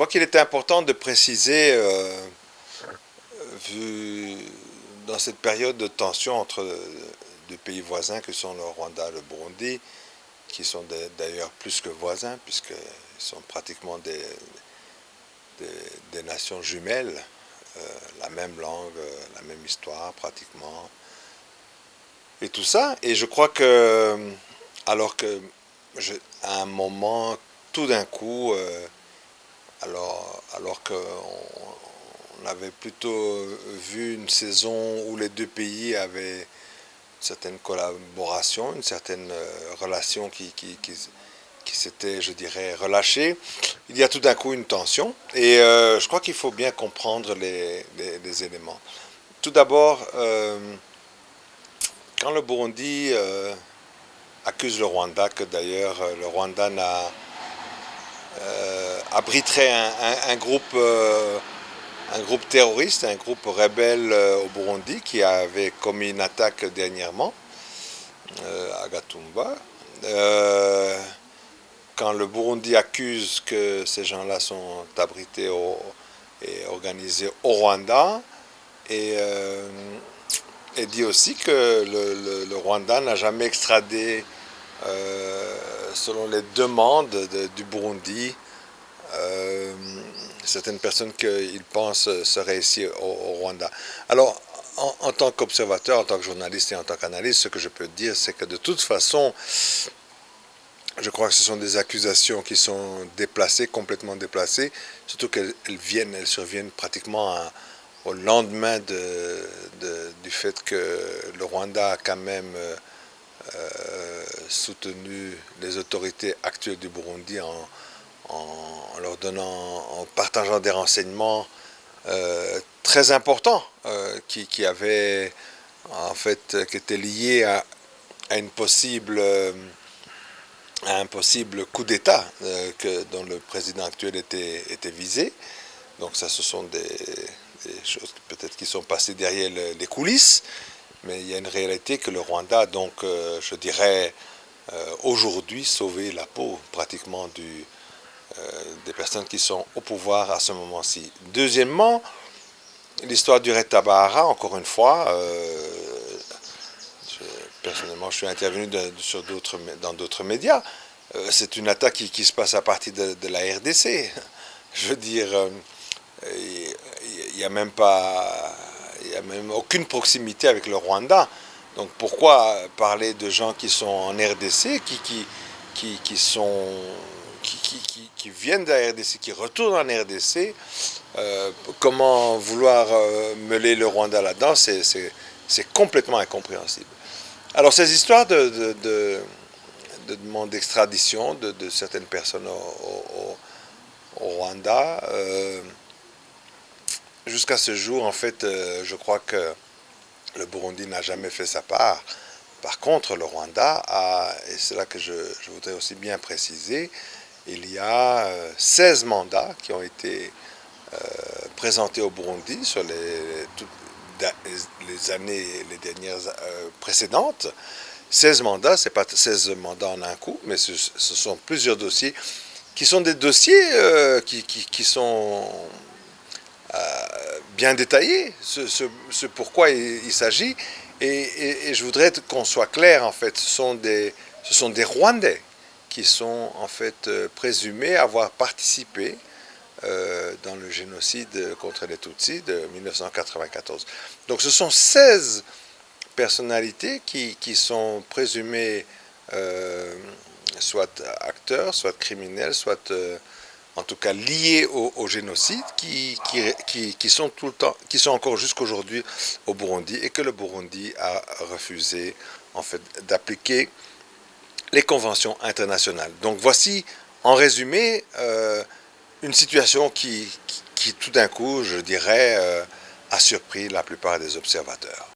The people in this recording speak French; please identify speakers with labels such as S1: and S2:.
S1: qu'il était important de préciser, vu dans cette période de tension entre deux pays voisins que sont le Rwanda et le Burundi, qui sont d'ailleurs plus que voisins, puisqu'ils sont pratiquement des nations jumelles, la même langue, la même histoire pratiquement, et tout ça. Et je crois que, alors que à un moment, tout d'un coup, alors qu'on avait plutôt vu une saison où les deux pays avaient une certaine collaboration, une certaine relation qui s'était, je dirais, relâchée, il y a tout d'un coup une tension. Et je crois qu'il faut bien comprendre les éléments. Tout d'abord, quand le Burundi accuse le Rwanda, que d'ailleurs le Rwanda abriterait un groupe terroriste, un groupe rebelle au Burundi qui avait commis une attaque dernièrement à Gatumba. Quand le Burundi accuse que ces gens-là sont abrités et organisés au Rwanda, et, et dit aussi que le Rwanda n'a jamais extradé, selon les demandes du Burundi, euh, certaines personnes qu'ils pensent seraient ici au Rwanda. Alors, en tant qu'observateur, en tant que journaliste et en tant qu'analyste, ce que je peux dire, c'est que de toute façon, je crois que ce sont des accusations qui sont déplacées, complètement déplacées, surtout qu'elles surviennent pratiquement au lendemain du fait que le Rwanda a quand même soutenu les autorités actuelles du Burundi en leur donnant, en partageant des renseignements très importants qui avaient en fait qui étaient liés à une possible à un possible coup d'État dont le président actuel était visé. Donc ça, ce sont des choses peut-être qui sont passées derrière les coulisses, mais il y a une réalité que le Rwanda, donc je dirais, aujourd'hui sauvé la peau pratiquement des personnes qui sont au pouvoir à ce moment-ci. Deuxièmement, l'histoire du Red Tabahara, encore une fois, personnellement, je suis intervenu dans d'autres médias. C'est une attaque qui se passe à partir de la RDC. Je veux dire, il n'y a même pas, il y a même aucune proximité avec le Rwanda. Donc pourquoi parler de gens qui sont en RDC, qui viennent de la RDC, qui retournent en RDC, comment vouloir mêler le Rwanda là-dedans, c'est complètement incompréhensible. Alors ces histoires de demande d'extradition de certaines personnes au Rwanda, jusqu'à ce jour, en fait, je crois que le Burundi n'a jamais fait sa part. Par contre, le Rwanda a, et c'est là que je voudrais aussi bien préciser, il y a 16 mandats qui ont été présentés au Burundi sur les années, les dernières précédentes. 16 mandats, ce n'est pas 16 mandats en un coup, mais ce sont plusieurs dossiers qui sont des dossiers qui sont bien détaillés, ce pourquoi il s'agit. Et je voudrais qu'on soit clair, en fait, ce sont des Rwandais qui sont en fait présumés avoir participé dans le génocide contre les Tutsis de 1994. Donc ce sont 16 personnalités qui sont présumées soit acteurs, soit criminels, soit en tout cas liés au génocide, qui sont tout le temps, qui sont encore jusqu'aujourd'hui au Burundi, et que le Burundi a refusé en fait d'appliquer les conventions internationales. Donc voici en résumé une situation qui tout d'un coup, je dirais, a surpris la plupart des observateurs.